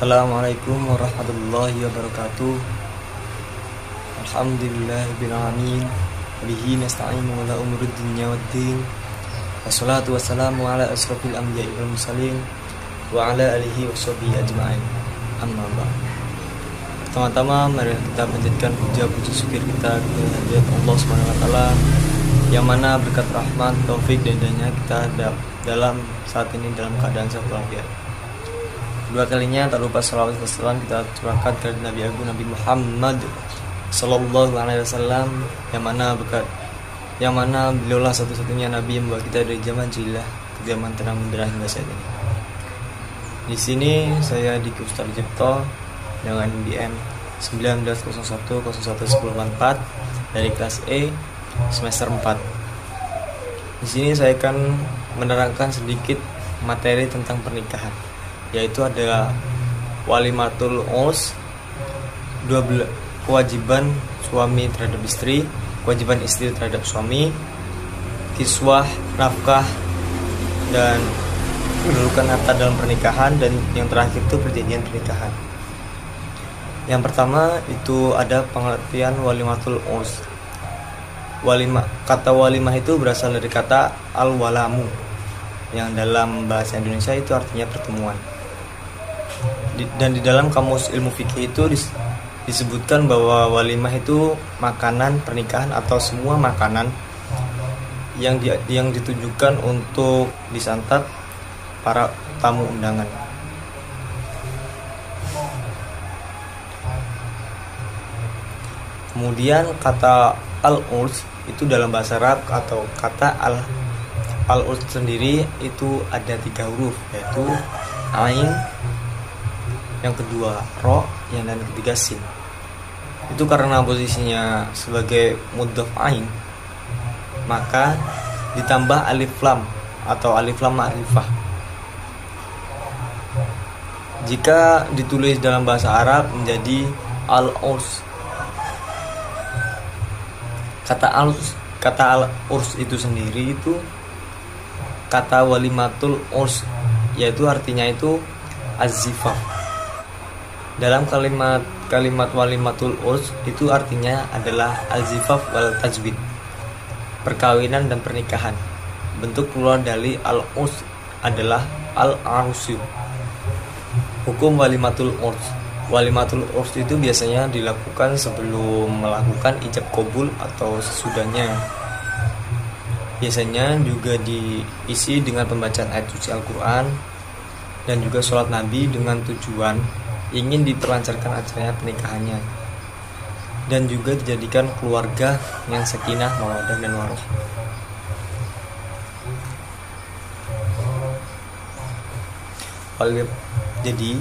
Assalamualaikum warahmatullahi wabarakatuh. Alhamdulillahirrahmanirrahim. Bihi nasta'inu ala umuri dunya waddin. Wassalatu wassalamu ala asrafil anbiya'i wal mursalin wa ala alihi washabihi ajma'in. Amma ba'd. Pertama-tama mari kita panjatkan puji syukur kita kehadirat Allah Subhanahu wa taala yang mana berkat rahmat, taufik dan hidayahnya kita dalam saat ini dalam keadaan sehat walafiat. Dua kalinya tak lupa salawat dan salam kita curahkan ke Nabi Agung Nabi Muhammad sallallahu alaihi wasallam yang mana beliaulah satu-satunya nabi yang membawa kita dari zaman jahiliyah ke zaman terang benderang hingga saat ini. Di sini saya Diki Ustaz Jepto dengan NBM 1901011044 dari kelas E semester 4. Di sini saya akan menerangkan sedikit materi tentang pernikahan, yaitu ada walimatul urs, kewajiban suami terhadap istri, kewajiban istri terhadap suami, kiswah, nafkah, dan kedudukan harta dalam pernikahan, dan yang terakhir itu perjanjian pernikahan. Yang pertama itu ada pengertian walimatul urs. Kata walimah itu berasal dari kata al-walamu, yang dalam bahasa Indonesia itu artinya pertemuan. Dan di dalam kamus ilmu fikih itu disebutkan bahwa walimah itu makanan pernikahan atau semua makanan yang ditujukan untuk disantap para tamu undangan. Kemudian kata al-urs itu dalam bahasa Arab, atau kata al-urs sendiri itu ada 3 huruf, yaitu ain, yang kedua ro, yang dan ketiga sin. Itu karena posisinya sebagai mudhaf ain, maka ditambah alif lam atau alif lam ma'rifah. Jika ditulis dalam bahasa Arab menjadi al-urs. Kata al-urs itu sendiri itu kata walimatul urs, yaitu artinya itu az-zifaf. Dalam kalimat walimatul urs itu artinya adalah al-zifaf wal tajwid, perkawinan dan pernikahan. Bentuk keluar dari al-urs adalah al-arusyu. Hukum walimatul urs. Walimatul urs itu biasanya dilakukan sebelum melakukan ijab qabul atau sesudahnya. Biasanya juga diisi dengan pembacaan ayat suci Al-Quran dan juga sholat Nabi dengan tujuan ingin diperlancarkan acaranya pernikahannya, dan juga dijadikan keluarga yang sakinah, mawaddah dan warahmah. Jadi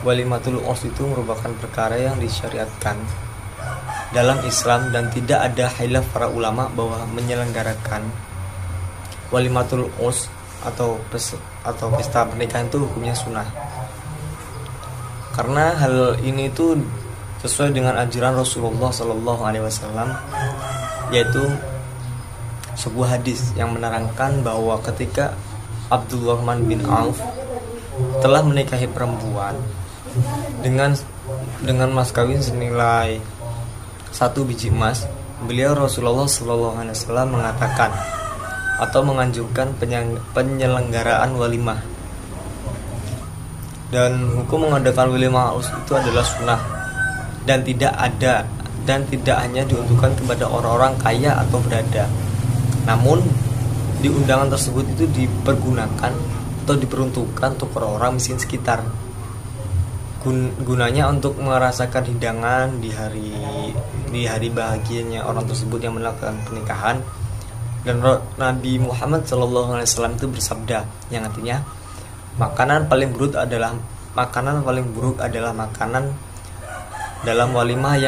walimatul urs itu merupakan perkara yang disyariatkan dalam Islam, dan tidak ada khilaf para ulama bahwa menyelenggarakan walimatul urs atau pesta pernikahan itu hukumnya sunnah. Karena hal ini itu sesuai dengan ajaran Rasulullah Sallallahu Alaihi Wasallam, yaitu sebuah hadis yang menerangkan bahwa ketika Abdurrahman bin Auf telah menikahi perempuan dengan mas kawin senilai 1 biji emas, beliau Rasulullah SAW mengatakan atau menganjurkan penyelenggaraan walimah. Dan hukum mengadakan walimah itu adalah sunnah, dan tidak hanya diuntukkan kepada orang-orang kaya atau berada. Namun di undangan tersebut itu dipergunakan atau diperuntukkan untuk orang-orang miskin sekitar, gunanya untuk merasakan hidangan di hari bahagianya orang tersebut yang melakukan pernikahan. Dan Nabi Muhammad SAW itu bersabda, yang artinya makanan paling buruk adalah makanan dalam walimah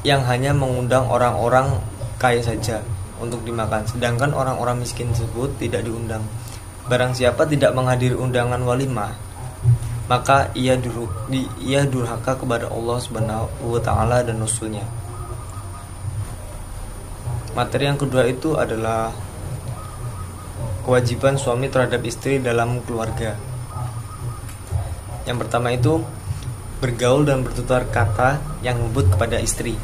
yang hanya mengundang orang-orang kaya saja untuk dimakan, sedangkan orang-orang miskin tersebut tidak diundang. Barang siapa tidak menghadiri undangan walimah, maka ia durhaka kepada Allah Subhanahu wa taala dan Rasulnya. Materi yang kedua itu adalah kewajiban suami terhadap istri dalam keluarga. Yang pertama itu bergaul dan bertutur kata yang lembut kepada istri.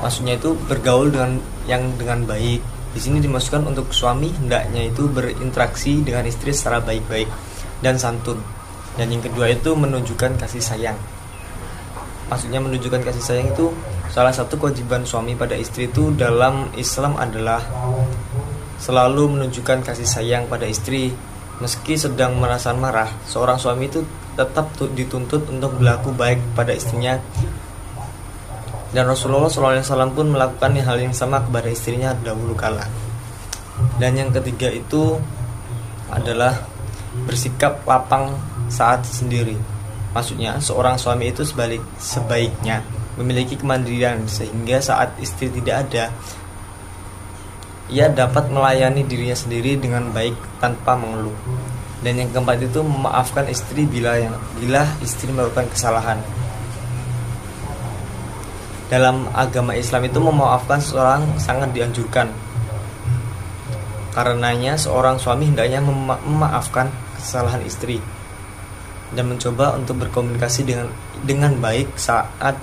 Maksudnya itu bergaul dengan baik. Di sini dimaksudkan untuk suami hendaknya itu berinteraksi dengan istri secara baik-baik dan santun. Dan yang kedua itu menunjukkan kasih sayang. Maksudnya menunjukkan kasih sayang itu salah satu kewajiban suami pada istri itu dalam Islam adalah selalu menunjukkan kasih sayang pada istri. Meski sedang merasa marah, seorang suami itu tetap dituntut untuk berlaku baik pada istrinya. Dan Rasulullah SAW pun melakukan hal yang sama kepada istrinya dahulu kala. Dan yang ketiga itu adalah bersikap lapang saat sendiri. Maksudnya seorang suami itu sebaiknya memiliki kemandirian sehingga saat istri tidak ada, ia dapat melayani dirinya sendiri dengan baik tanpa mengeluh. Dan yang keempat itu memaafkan istri bila istri melakukan kesalahan. Dalam agama Islam itu memaafkan seseorang sangat dianjurkan. Karenanya seorang suami hendaknya memaafkan kesalahan istri dan mencoba untuk berkomunikasi dengan baik saat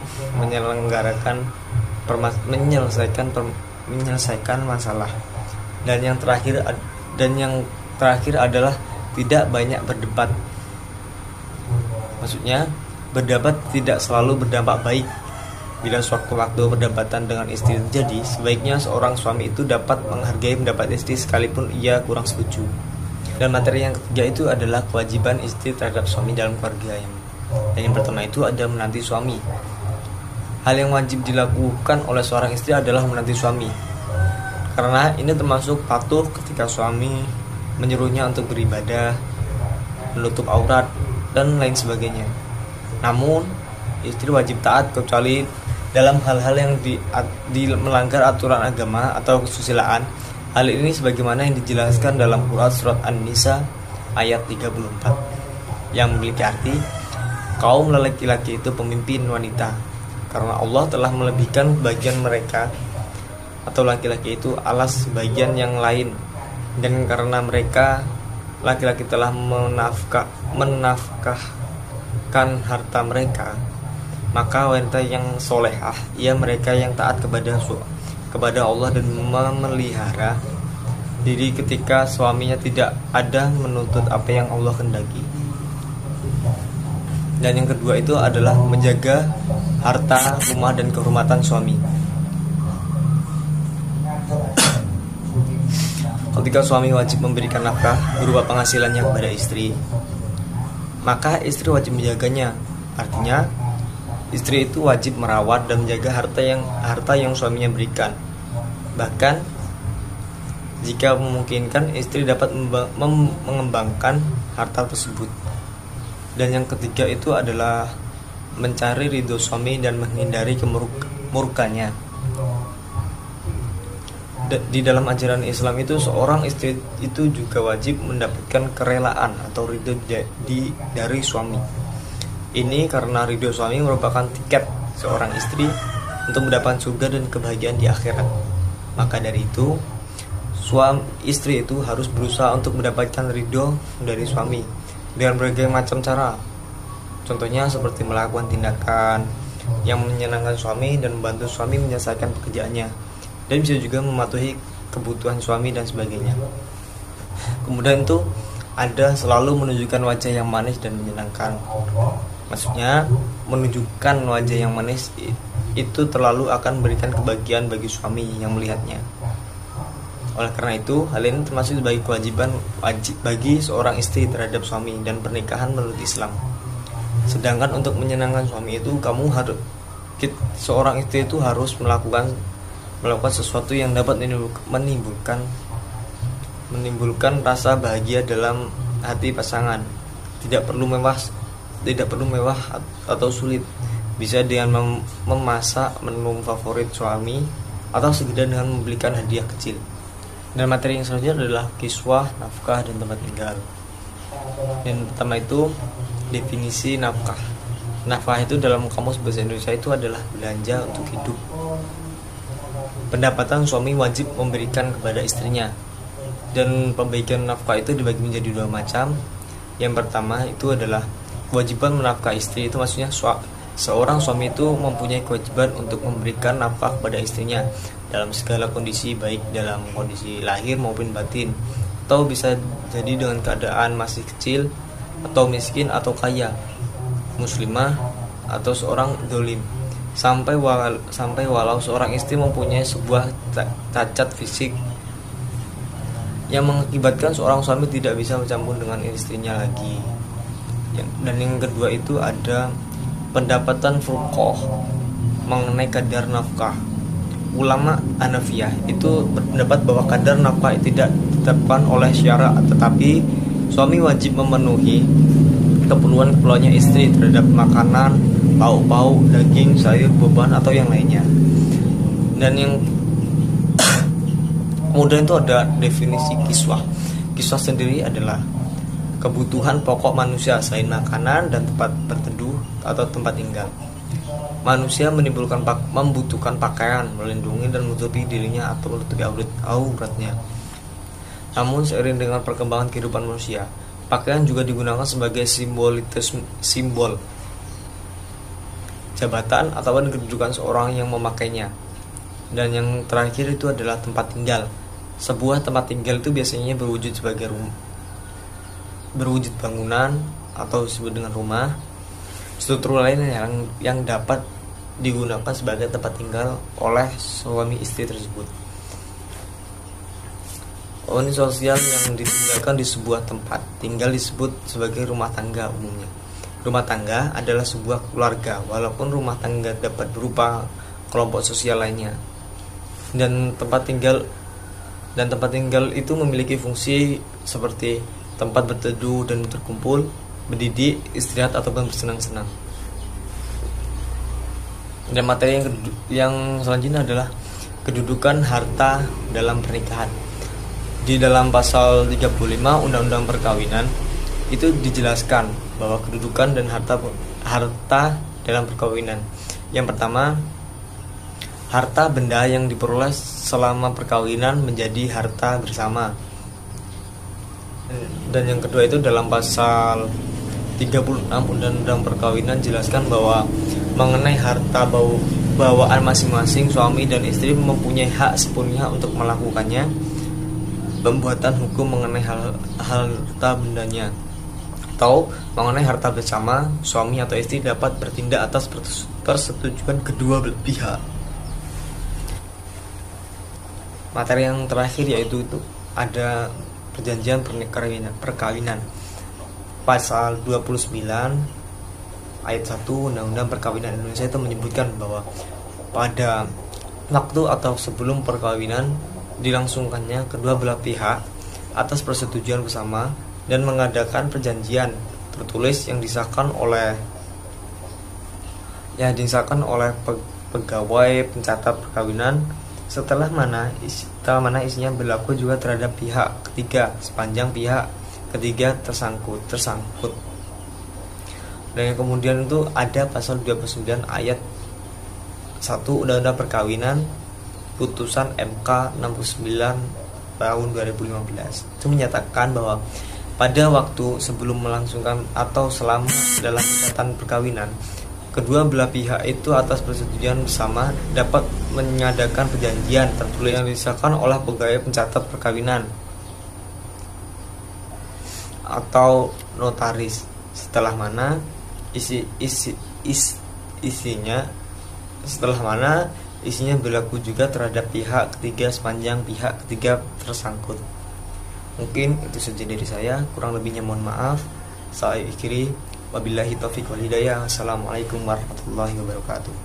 menyelesaikan masalah. Dan yang terakhir adalah tidak banyak berdebat. Maksudnya berdebat tidak selalu berdampak baik. Bila sewaktu-waktu perdebatan dengan istri terjadi, sebaiknya seorang suami itu dapat menghargai pendapat istri sekalipun ia kurang setuju. Dan materi yang ketiga itu adalah kewajiban istri terhadap suami dalam keluarga. Dan yang pertama itu ada menanti suami. Hal yang wajib dilakukan oleh seorang istri adalah menanti suami, karena ini termasuk patuh ketika suami menyuruhnya untuk beribadah, menutup aurat, dan lain sebagainya. Namun istri wajib taat kecuali dalam hal-hal yang melanggar aturan agama atau kesusilaan. Hal ini sebagaimana yang dijelaskan dalam Quran surat An-Nisa ayat 34 yang memiliki arti kaum laki-laki itu pemimpin wanita, karena Allah telah melebihkan bagian mereka atau laki-laki itu alas bagian yang lain, dan karena mereka laki-laki telah menafkahkan harta mereka, maka wanita yang solehah ia mereka yang taat kepada Allah dan memelihara diri ketika suaminya tidak ada menuntut apa yang Allah kehendaki. Dan yang kedua itu adalah menjaga harta, rumah, dan kehormatan suami. Ketika suami wajib memberikan nafkah berupa penghasilannya kepada istri, maka istri wajib menjaganya. Artinya istri itu wajib merawat dan menjaga harta yang suaminya berikan. Bahkan jika memungkinkan, istri dapat mengembangkan harta tersebut. Dan yang ketiga itu adalah mencari ridho suami dan menghindari kemurkanya. Di dalam ajaran Islam itu seorang istri itu juga wajib mendapatkan kerelaan atau ridho dari suami. Ini karena ridho suami merupakan tiket seorang istri untuk mendapatkan surga dan kebahagiaan di akhirat. Maka dari itu, istri itu harus berusaha untuk mendapatkan ridho dari suami dengan berbagai macam cara. Contohnya seperti melakukan tindakan yang menyenangkan suami dan membantu suami menyelesaikan pekerjaannya, dan bisa juga mematuhi kebutuhan suami dan sebagainya. Kemudian itu ada selalu menunjukkan wajah yang manis dan menyenangkan. Maksudnya menunjukkan wajah yang manis itu terlalu akan memberikan kebahagiaan bagi suami yang melihatnya. Oleh karena itu, hal ini termasuk sebagai kewajiban wajib bagi seorang istri terhadap suami dan pernikahan menurut Islam. Sedangkan untuk menyenangkan suami itu seorang istri itu harus melakukan sesuatu yang dapat menimbulkan rasa bahagia dalam hati pasangan. Tidak perlu mewah atau sulit. Bisa dengan memasak menu favorit suami atau sekedar dengan membelikan hadiah kecil. Dan materi yang selanjutnya adalah kiswah, nafkah, dan tempat tinggal. Dan pertama itu definisi nafkah. Nafkah itu dalam kamus bahasa Indonesia itu adalah belanja untuk hidup. Pendapatan suami wajib memberikan kepada istrinya. Dan pembagian nafkah itu dibagi menjadi dua macam. Yang pertama itu adalah kewajiban menafkahi istri itu maksudnya seorang suami itu mempunyai kewajiban untuk memberikan nafkah kepada istrinya dalam segala kondisi, baik dalam kondisi lahir maupun batin, atau bisa jadi dengan keadaan masih kecil atau miskin atau kaya, muslimah atau seorang dolim, sampai walau seorang istri mempunyai sebuah cacat fisik yang mengakibatkan seorang suami tidak bisa mencampur dengan istrinya lagi. Dan yang kedua itu ada pendapatan fuqaha mengenai kadar nafkah. Ulama Hanafiyah itu berpendapat bahwa kadar nafkah tidak ditetapkan oleh syara, tetapi suami wajib memenuhi keperluannya istri terhadap makanan, pauk, daging, sayur, beban atau yang lainnya. Dan yang kemudian itu ada definisi kiswah. Kiswah sendiri adalah kebutuhan pokok manusia selain makanan dan tempat berteduh atau tempat tinggal. Manusia membutuhkan pakaian, melindungi dan menutupi dirinya atau menutupi auratnya. Namun seiring dengan perkembangan kehidupan manusia, pakaian juga digunakan sebagai simbol jabatan atau kedudukan seorang yang memakainya. Dan yang terakhir itu adalah tempat tinggal. Sebuah tempat tinggal itu biasanya berwujud bangunan atau disebut dengan rumah, struktur lain yang dapat digunakan sebagai tempat tinggal oleh suami istri tersebut. Unit sosial yang ditinggalkan di sebuah tempat tinggal disebut sebagai rumah tangga umumnya. Rumah tangga adalah sebuah keluarga, walaupun rumah tangga dapat berupa kelompok sosial lainnya. Dan tempat tinggal itu memiliki fungsi seperti tempat berteduh dan berkumpul, mendidik, istirahat ataupun bersenang-senang. Dan materi yang selanjutnya adalah kedudukan harta dalam pernikahan. Di dalam pasal 35 Undang-Undang Perkawinan itu dijelaskan bahwa kedudukan dan harta dalam perkawinan. Yang pertama, harta benda yang diperoleh selama perkawinan menjadi harta bersama. Dan yang kedua itu dalam pasal 36 Undang-Undang Perkawinan jelaskan bahwa mengenai harta bawaan masing-masing suami dan istri mempunyai hak sepenuhnya untuk melakukannya. Pembuatan hukum mengenai harta bendanya atau mengenai harta bersama, suami atau istri dapat bertindak atas persetujuan kedua belah pihak. Materi yang terakhir yaitu ada perjanjian perkawinan. Pasal 29 ayat 1 Undang-Undang Perkawinan Indonesia itu menyebutkan bahwa pada waktu atau sebelum perkawinan dilangsungkannya kedua belah pihak atas persetujuan bersama dan mengadakan perjanjian tertulis yang disahkan oleh pegawai pencatat perkawinan setelah mana isinya berlaku juga terhadap pihak ketiga sepanjang pihak ketiga tersangkut. Dan yang kemudian itu ada pasal 29 ayat 1 Undang-Undang Perkawinan putusan MK 69 tahun 2015 itu menyatakan bahwa pada waktu sebelum melangsungkan atau selama dalam ikatan perkawinan, kedua belah pihak itu atas persetujuan bersama dapat mengadakan perjanjian tertulis yang disahkan oleh pegawai pencatat perkawinan atau notaris, setelah mana isinya berlaku juga terhadap pihak ketiga sepanjang pihak ketiga tersangkut. Mungkin itu saja dari saya, kurang lebihnya mohon maaf. Saya akhiri, wabillahi taufiq wal hidayah. Assalamualaikum warahmatullahi wabarakatuh.